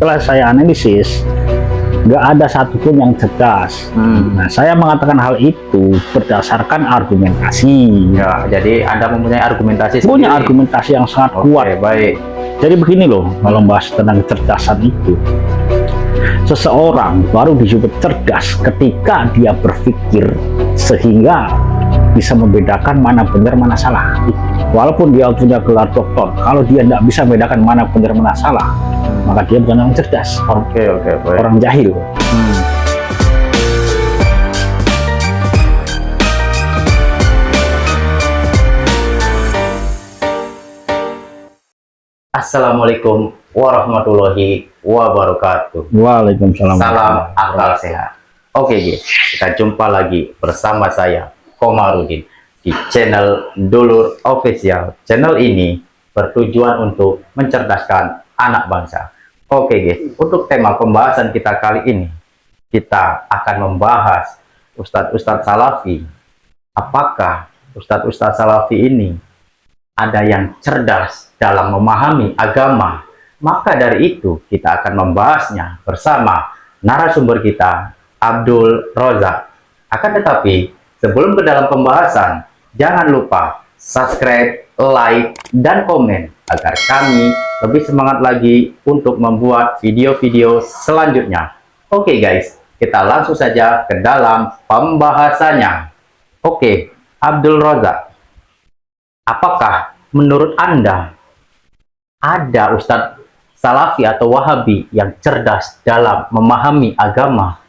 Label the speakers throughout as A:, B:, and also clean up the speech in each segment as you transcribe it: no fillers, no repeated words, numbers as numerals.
A: setelah saya analisis, nggak ada satupun yang cerdas. Nah, saya mengatakan hal itu berdasarkan argumentasi.
B: Ya, jadi Anda mempunyai argumentasi
A: Punya
B: sendiri.
A: argumentasi yang sangat
B: Oke,
A: kuat.
B: baik.
A: Jadi begini loh, kalau bahas tentang kecerdasan itu, seseorang baru disebut cerdas ketika dia berpikir sehingga bisa membedakan mana benar mana salah. Walaupun dia punya gelar doktor, kalau dia tidak bisa membedakan mana benar mana salah, maka dia bukan orang cerdas.
B: Oke, baik.
A: Orang jahil.
B: Assalamualaikum warahmatullahi wabarakatuh.
A: Waalaikumsalam.
B: Salam akal sehat. Oke guys, kita jumpa lagi bersama saya Komarudin di channel Dulur Official. Channel ini bertujuan untuk mencerdaskan anak bangsa. Oke guys, untuk tema pembahasan kita kali ini, kita akan membahas Ustadz-Ustadz Salafi. Apakah Ustadz-Ustadz Salafi ini ada yang cerdas dalam memahami agama? Maka dari itu kita akan membahasnya bersama narasumber kita, Abdul Rozak. Akan tetapi sebelum ke dalam pembahasan, jangan lupa subscribe, like, dan komen agar kami lebih semangat lagi untuk membuat video-video selanjutnya. Oke guys, kita langsung saja ke dalam pembahasannya. Oke, Abdul Rozak, apakah menurut Anda ada Ustadz Salafi atau Wahabi yang cerdas dalam memahami agama?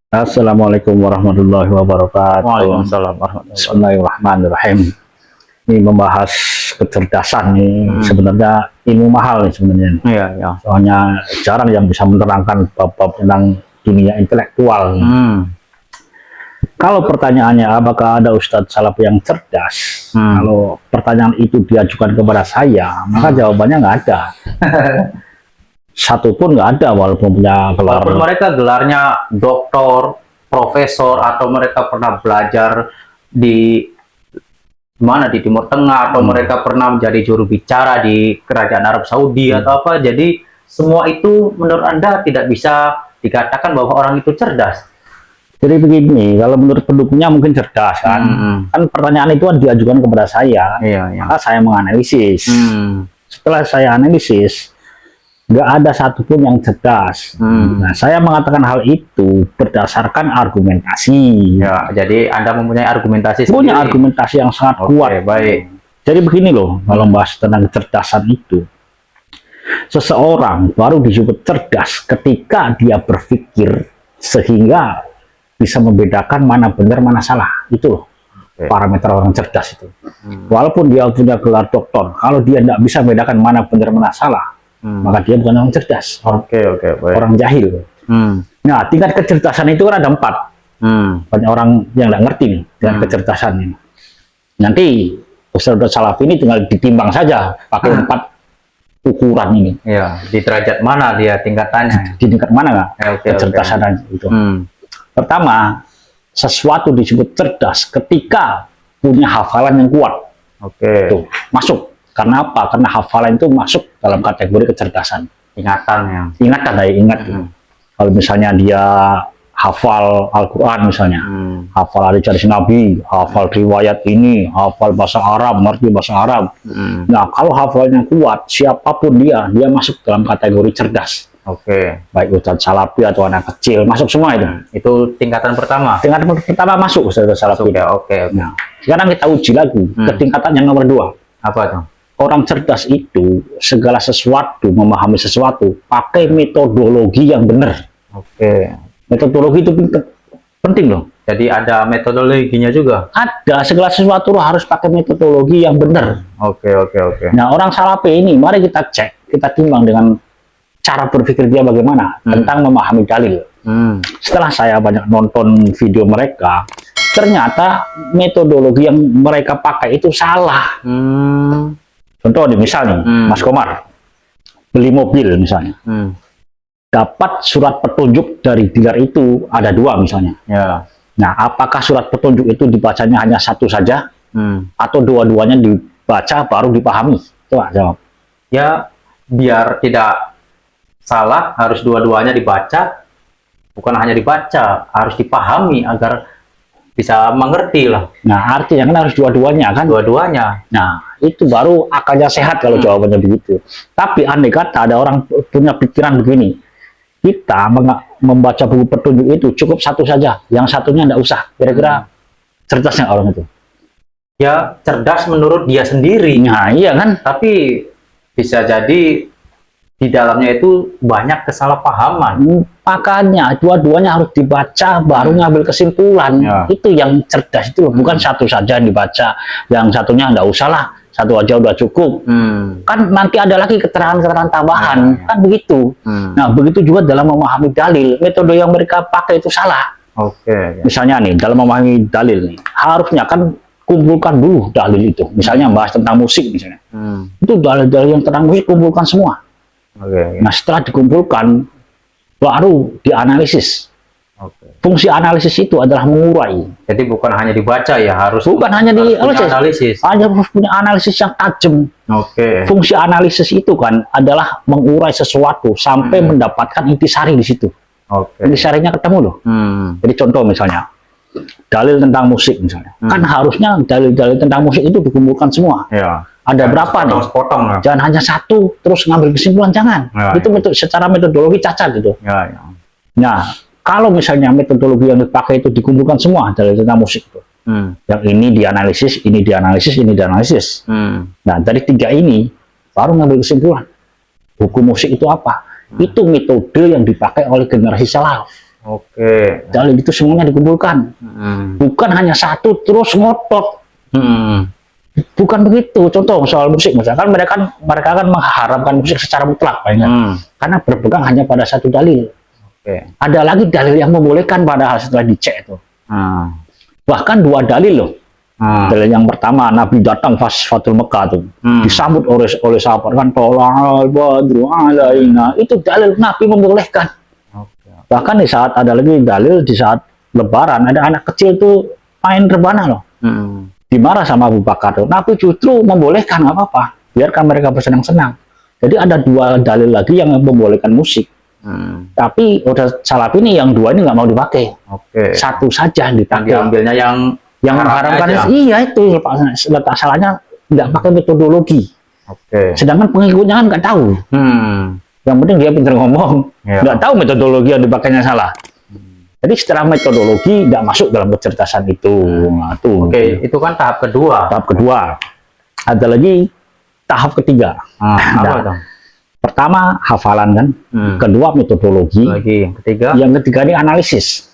A: Assalamualaikum warahmatullahi wabarakatuh.
B: Waalaikumsalam warahmatullahi wabarakatuh.
A: Bismillahirrahmanirrahim. Ini membahas kecerdasan nih, sebenarnya ilmu mahal nih sebenarnya.
B: Iya.
A: Soalnya jarang yang bisa menerangkan bab-bab tentang dunia intelektual. Kalau pertanyaannya apakah ada Ustadz Salafi yang cerdas, kalau pertanyaan itu diajukan kepada saya, maka jawabannya nggak ada. Satu pun nggak ada, walaupun punya gelar.
B: Walaupun mereka gelarnya doktor, profesor, atau mereka pernah belajar di mana di Timur Tengah, atau mereka pernah menjadi juru bicara di Kerajaan Arab Saudi atau apa. Jadi semua itu menurut Anda tidak bisa dikatakan bahwa orang itu cerdas.
A: Jadi begini, kalau menurut pendukungnya mungkin cerdas kan, kan pertanyaan itu kan diajukan kepada saya, maka saya menganalisis. Setelah saya analisis, nggak ada satupun yang cerdas. Nah, saya mengatakan hal itu berdasarkan argumentasi.
B: Ya, jadi Anda mempunyai argumentasi
A: Punya
B: sendiri.
A: argumentasi yang sangat kuat.
B: Baik.
A: Jadi begini loh, kalau bahas tentang kecerdasan itu, seseorang baru disebut cerdas ketika dia berpikir sehingga bisa membedakan mana benar mana salah. Itu loh parameter orang cerdas itu. Walaupun dia punya gelar doktor, kalau dia tidak bisa membedakan mana benar mana salah, maka dia bukan orang cerdas.
B: Baik.
A: Orang jahil. Nah, tingkat kecerdasan itu kan ada 4. Banyak orang yang tidak ngerti nih dengan kecerdasan ini. Nanti Ustadz Salafi ini tinggal ditimbang saja pakai 4 ukuran ini.
B: Ya, di derajat mana dia tingkatannya?
A: Di tingkat mana nggak kecerdasan itu? Pertama, sesuatu disebut cerdas ketika punya hafalan yang kuat. Tuh, masuk. Karena apa? Karena hafalan itu masuk dalam kategori kecerdasan.
B: Ingatan
A: Ingat. Kalau misalnya dia hafal Al-Quran misalnya, hafal hadis Nabi, hafal riwayat ini, hafal bahasa Arab, ngerti bahasa Arab. Nah, kalau hafalnya kuat, siapapun dia masuk dalam kategori cerdas. Baik Ustadz Salafi atau anak kecil, masuk semua itu.
B: Itu tingkatan pertama.
A: Tingkatan pertama masuk Ustadz Salafi. Nah, sekarang kita uji lagi ke tingkatan yang nomor 2.
B: Apa tuh?
A: Orang cerdas itu segala sesuatu, memahami sesuatu pakai metodologi yang benar. Metodologi itu penting loh.
B: Jadi ada metodologinya juga.
A: Ada, segala sesuatu harus pakai metodologi yang benar. Nah, orang Salafi ini mari kita cek, kita timbang dengan cara berpikir dia bagaimana tentang memahami dalil. Setelah saya banyak nonton video mereka, ternyata metodologi yang mereka pakai itu salah. Contoh nih, misalnya Mas Komar beli mobil misalnya, dapat surat petunjuk dari dealer itu ada 2 misalnya. Nah, apakah surat petunjuk itu dibacanya hanya satu saja, atau dua-duanya dibaca baru dipahami? Coba jawab.
B: Ya, biar tidak salah, harus dua-duanya dibaca. Bukan hanya dibaca, harus dipahami agar bisa mengerti lah.
A: Nah, artinya kan harus dua-duanya kan?
B: Dua-duanya.
A: Nah, itu baru akalnya sehat kalau jawabannya begitu. Tapi andai kata ada orang punya pikiran begini, kita membaca buku petunjuk itu cukup satu saja, yang satunya enggak usah. Kira-kira cerdasnya orang itu?
B: Ya, cerdas menurut dia sendiri.
A: Nah, iya kan?
B: Tapi bisa jadi di dalamnya itu banyak kesalahpahaman.
A: Makanya dua-duanya harus dibaca baru ngambil kesimpulan.
B: Ya.
A: Itu yang cerdas itu loh. Bukan satu saja dibaca, yang satunya enggak usah lah, satu aja udah cukup. Kan nanti ada lagi keterangan-keterangan tambahan, kan begitu. Nah, begitu juga dalam memahami dalil, metode yang mereka pakai itu salah.
B: Oke.
A: Misalnya nih, dalam memahami dalil nih, harusnya kan kumpulkan dulu dalil itu. Misalnya bahas tentang musik misalnya. Itu dalil-dalil yang tentang musik kumpulkan semua.
B: Oke.
A: Nah, setelah dikumpulkan, baru dianalisis. Fungsi analisis itu adalah mengurai.
B: Jadi bukan hanya dibaca ya, harus
A: Hanya
B: punya
A: analisis.
B: analisis.
A: Harus punya analisis yang tajam.
B: Oke.
A: Fungsi analisis itu kan adalah mengurai sesuatu sampai mendapatkan intisari di situ.
B: Oke.
A: Intisarinya ketemu loh. Jadi contoh misalnya, dalil tentang musik misalnya. Kan harusnya dalil-dalil tentang musik itu dikumpulkan semua.
B: Ya.
A: Ada berapa nih?
B: Potong lah.
A: Jangan hanya satu terus ngambil kesimpulan, jangan.
B: Ya,
A: itu secara metodologi cacat gitu.
B: Ya.
A: Nah, kalau misalnya metodologi yang dipakai itu dikumpulkan semua dalil tentang musik itu. Yang ini dianalisis, ini dianalisis, ini dianalisis. Nah, dari tiga ini baru ngambil kesimpulan. Hukum musik itu apa? Itu metode yang dipakai oleh generasi salaf.
B: Oke.
A: Dalil itu semuanya dikumpulkan. Bukan hanya satu terus ngotot. Bukan begitu. Contoh soal musik misalkan mereka kan mengharamkan musik secara mutlak, karena berpegang hanya pada satu dalil. Ada lagi dalil yang membolehkan padahal setelah dicek itu. Bahkan dua dalil loh. Dalil yang pertama, Nabi datang pas Fatul Mekah tuh, disambut oleh sahabat kan, tolal badru alaina. Itu dalil Nabi membolehkan. Bahkan di saat ada lagi dalil di saat Lebaran, ada anak kecil tuh main rebana loh. Dimarah sama Abu Bakar tuh. Nabi justru membolehkan, nggak apa-apa, biarkan mereka bersenang-senang. Jadi ada dua dalil lagi yang membolehkan musik. Tapi udah salaf ini yang dua ini nggak mau dipakai. Satu saja dipakai.
B: Diambilnya yang
A: mengharamkan. Iya itu letak salahnya nggak pakai metodologi. Sedangkan pengikutnya kan nggak tahu. Yang penting dia pintar ngomong, nggak tahu metodologi yang dipakainya salah. Jadi secara metodologi nggak masuk dalam kecerdasan itu. Nah, tuh.
B: Itu kan tahap kedua.
A: Tahap kedua. Ada lagi tahap ketiga. Pertama hafalan kan, kedua metodologi,
B: yang ketiga.
A: Yang ketiga ini analisis.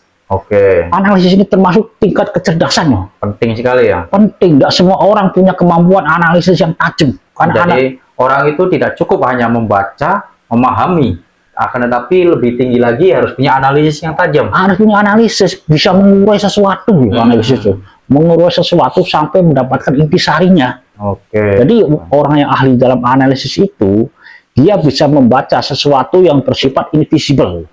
A: Analisis ini termasuk tingkat kecerdasannya.
B: Penting sekali ya.
A: Penting. Nggak semua orang punya kemampuan analisis yang tajam.
B: Jadi orang itu tidak cukup hanya membaca, memahami. Akan tetapi lebih tinggi lagi harus punya analisis yang tajam.
A: Harus punya analisis, bisa mengurai sesuatu. Analisis itu mengurai sesuatu sampai mendapatkan intisarinya. Jadi orang yang ahli dalam analisis itu, dia bisa membaca sesuatu yang bersifat invisible.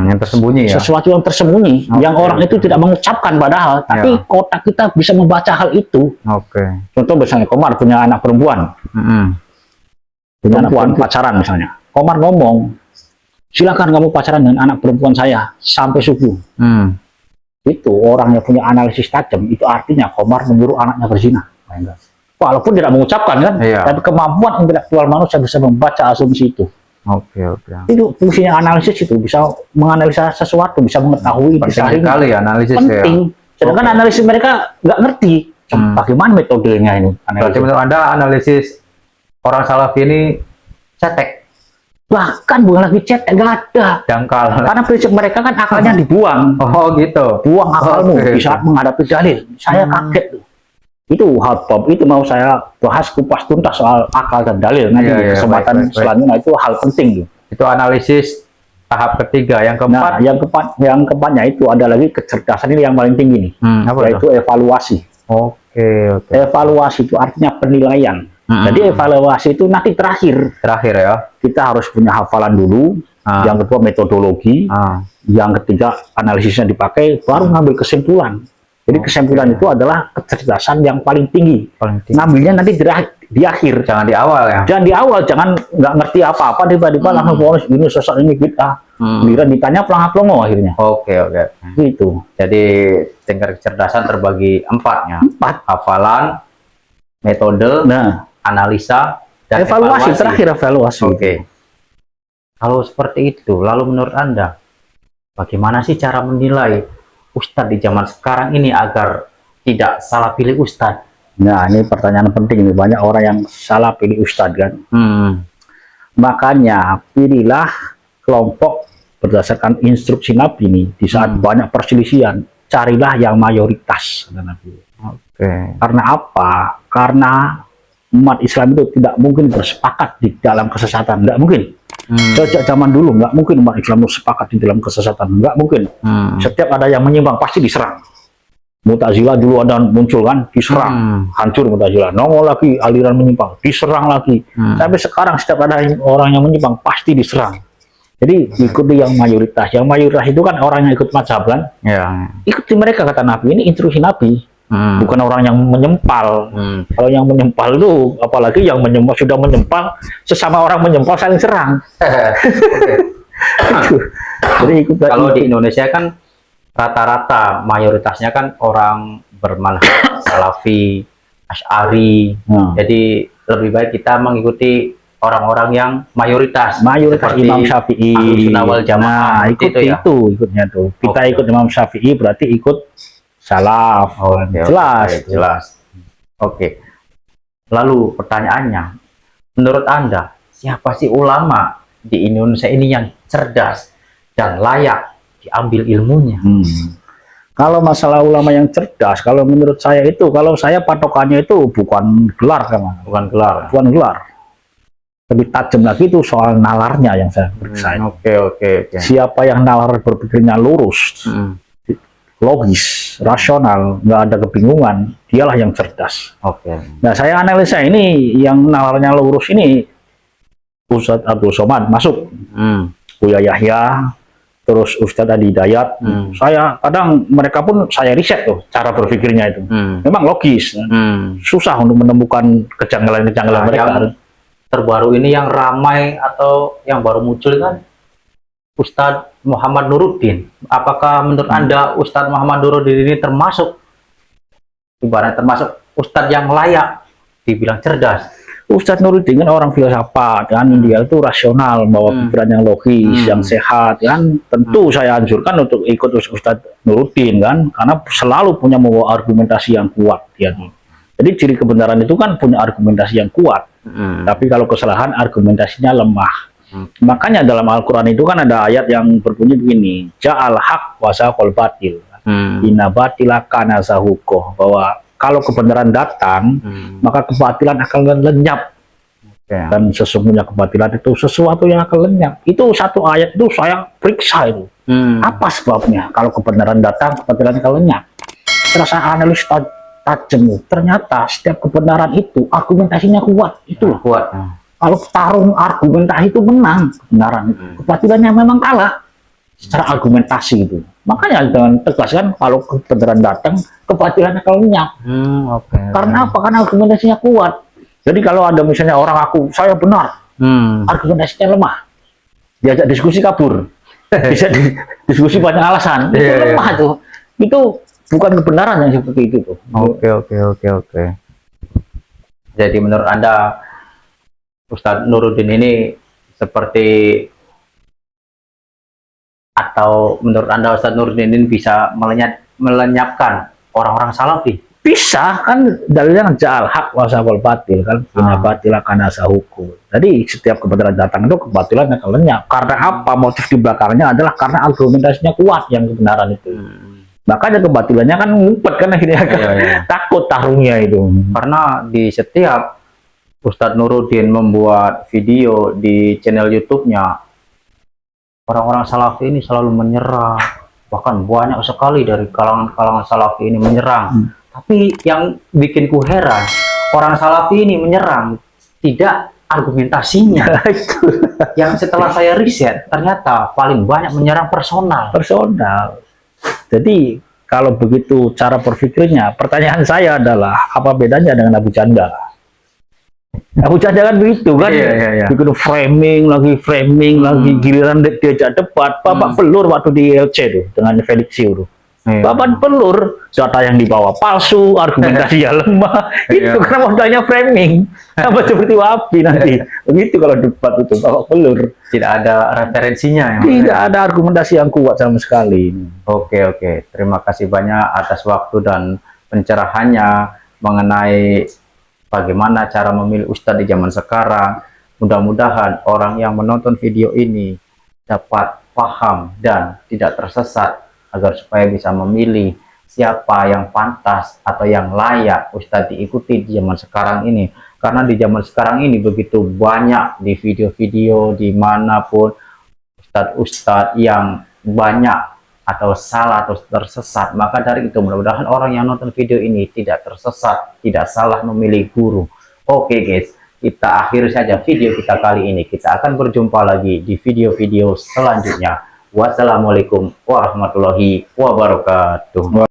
B: Yang tersembunyi ya.
A: Sesuatu yang tersembunyi, yang orang itu tidak mengucapkan padahal, tapi otak kita bisa membaca hal itu. Contoh misalnya Komar punya anak perempuan. Punya anak perempuan pacaran misalnya. Komar ngomong, silakan kamu pacaran dengan anak perempuan saya sampai subuh. Itu orang yang punya analisis tajam, itu artinya Komar menyuruh anaknya berzina. Walaupun tidak mengucapkan kan, tapi kemampuan intelektual manusia bisa membaca asumsi itu. Itu fungsinya analisis itu, bisa menganalisa sesuatu, bisa mengetahui.
B: Penting sekali analisis.
A: Penting. Sedangkan analisis mereka nggak ngerti. Bagaimana metodenya ini?
B: Berarti menurut Anda analisis orang salaf ini cetek?
A: Bahkan bukan lagi cetek, nggak ada.
B: Dangkal.
A: Karena prinsip mereka kan akalnya dibuang.
B: Gitu.
A: Buang akalmu di saat menghadapi dalil. Saya kaget tuh. Itu hal top, itu mau saya bahas kupas tuntas soal akal dan dalil. Nanti di kesempatan selanjutnya itu hal penting.
B: Itu analisis tahap ketiga. Yang keempat?
A: Nah, yang keempatnya itu ada lagi kecerdasan ini yang paling tinggi nih. Yaitu evaluasi. Evaluasi itu artinya penilaian. Jadi evaluasi itu nanti terakhir
B: ya.
A: Kita harus punya hafalan dulu. Yang kedua metodologi. Yang ketiga analisisnya dipakai, baru ngambil kesimpulan. Jadi kesimpulan itu adalah kecerdasan yang paling tinggi. Ngambilnya nanti di akhir,
B: Jangan di awal ya.
A: jangan di awal, jangan nggak ngerti apa-apa tiba-tiba langsung ponis ini sosok ini bid'ah. Kemudian ditanya pelongo akhirnya.
B: Oke.
A: Gitu.
B: Jadi tingkat kecerdasan terbagi 4 ya.
A: 4.
B: Hafalan, metode,
A: Nah,
B: analisa, dan
A: evaluasi terakhir evaluasi.
B: Oke. Kalau seperti itu, lalu menurut Anda, bagaimana sih cara menilai Ustadz di zaman sekarang ini agar tidak salah pilih Ustadz?
A: Nah, ini pertanyaan penting ini. Banyak orang yang salah pilih Ustadz kan. Makanya pilihlah kelompok berdasarkan instruksi Nabi ini. Di saat banyak perselisihan, carilah yang mayoritas.
B: Oke.
A: Karena apa? Karena umat Islam itu tidak mungkin bersepakat di dalam kesesatan. Tidak mungkin. Sejak zaman dulu nggak mungkin umat Islam itu sepakat di dalam kesesatan. Nggak mungkin. Setiap ada yang menyimpang pasti diserang. Mu'tazilah dulu ada muncul kan, diserang, hancur Mu'tazilah. Nongol lagi aliran menyimpang, diserang lagi. Tapi sekarang setiap ada orang yang menyimpang pasti diserang. Jadi ikuti yang mayoritas. Yang mayoritas itu kan orang yang ikut mazhab kan.
B: Ya.
A: Ikuti mereka, kata Nabi. Ini instruksi Nabi. Bukan orang yang menyempal. Kalau yang menyempal itu, apalagi yang sudah menyempal, sesama orang menyempal saling serang. Jadi
B: kalau di Indonesia kan rata-rata mayoritasnya kan orang bermanhaj Salafi, Asy'ari. Jadi lebih baik kita mengikuti orang-orang yang mayoritas
A: seperti Imam Syafi'i,
B: Ahlussunnah wal Jamaah.
A: Ikutnya tuh. Kita ikut Imam Syafi'i berarti ikut salaf. Jelas.
B: Oke. Lalu pertanyaannya, menurut Anda siapa sih ulama di Indonesia ini yang cerdas dan layak diambil ilmunya?
A: Kalau masalah ulama yang cerdas, kalau menurut saya itu, kalau saya patokannya itu bukan gelar, bukan gelar. Lebih tajam lagi itu soal nalarnya yang saya periksa.
B: Oke.
A: Siapa yang nalar berpikirnya lurus, logis, rasional, nggak ada kebingungan, dialah yang cerdas. Nah, saya analisa ini yang nalarnya lurus ini Ustadz Abdul Somad masuk, Buya Yahya, terus Ustadz Adi Hidayat. Saya kadang mereka pun saya riset tuh cara berpikirnya itu. Memang logis, susah untuk menemukan kejanggalan-kejanggalan mereka.
B: Terbaru ini yang ramai atau yang baru muncul kan Ustadz Muhammad Nuruddin. Apakah menurut Anda Ustadz Muhammad Nuruddin ini termasuk Ustadz yang layak dibilang cerdas?
A: Ustadz Nuruddin kan orang filsafat kan, dia itu rasional, bawa pikiran yang logis, yang sehat kan. Tentu saya anjurkan untuk ikut Ustadz Nuruddin kan, karena selalu punya membawa argumentasi yang kuat dia. Jadi ciri kebenaran itu kan punya argumentasi yang kuat. Tapi kalau kesalahan argumentasinya lemah. Makanya dalam Al-Quran itu kan ada ayat yang berbunyi begini, ja'al haq wa zahaqal batil, inna batila kana zahuqa, bahwa kalau kebenaran datang, maka kebatilan akan lenyap. Dan sesungguhnya kebatilan itu sesuatu yang akan lenyap. Itu satu ayat itu saya periksa itu. Apa sebabnya? Kalau kebenaran datang, kebatilan akan lenyap. Setelah saya analis tajam, ternyata setiap kebenaran itu argumentasinya kuat. Itu
B: kuat.
A: Kalau tarung argumentasi itu menang, kebenaran itu. Kebatilannya memang kalah secara argumentasi itu. Makanya dengan tegas kan, kalau kebenaran datang, kebatilan akan lenyap. Karena apa? Karena argumentasinya kuat. Jadi kalau ada misalnya orang saya benar, argumentasinya lemah, diajak diskusi kabur, bisa diskusi banyak alasan, itu lemah tuh. Itu bukan kebenaran yang seperti itu tuh.
B: Oke. Jadi menurut Anda Ustadz Nuruddin ini seperti, atau menurut Anda Ustadz Nuruddin ini bisa melenyapkan orang-orang Salafi?
A: Bisa kan, dalilnya ja'al haq wa zahaqal batil kan, inna batila kana zahuqa. Jadi setiap kebenaran datang itu kebatilan akan lenyap. Karena apa? Motif di belakangnya adalah karena argumentasinya kuat yang kebenaran itu. Makanya kebatilannya kan ngumpet kan akhirnya kan. Takut tarungnya itu.
B: Karena di setiap Ustadz Nuruddin membuat video di channel YouTube-nya, orang-orang Salafi ini selalu menyerang. Bahkan banyak sekali dari kalangan Salafi ini menyerang. Tapi yang bikin heran, orang Salafi ini menyerang tidak argumentasinya. Yang setelah saya riset, ternyata paling banyak menyerang personal. Jadi kalau begitu cara berpikirnya, pertanyaan saya adalah apa bedanya dengan Abu Jandal?
A: Aku jangan begitu kan, bikin framing lagi, giliran diajak debat, bapak pelur waktu di LC tuh dengan Felix Siu tuh. Bapak pelur, data yang dibawa palsu, argumentasinya lemah, itu karena modalnya framing, sama seperti Wapi nanti. Begitu kalau debat itu, bapak pelur.
B: Tidak ada referensinya.
A: Tidak ada argumentasi yang kuat sama sekali.
B: Oke, terima kasih banyak atas waktu dan pencerahannya mengenai bagaimana cara memilih ustadz di zaman sekarang. Mudah-mudahan orang yang menonton video ini dapat paham dan tidak tersesat, agar supaya bisa memilih siapa yang pantas atau yang layak ustadz diikuti di zaman sekarang ini. Karena di zaman sekarang ini begitu banyak di video-video dimanapun ustadz-ustadz yang banyak atau salah atau tersesat. Maka dari itu mudah-mudahan orang yang nonton video ini tidak tersesat, tidak salah memilih guru. Oke guys, kita akhiri saja video kita kali ini. Kita akan berjumpa lagi di video-video selanjutnya. Wassalamualaikum warahmatullahi wabarakatuh.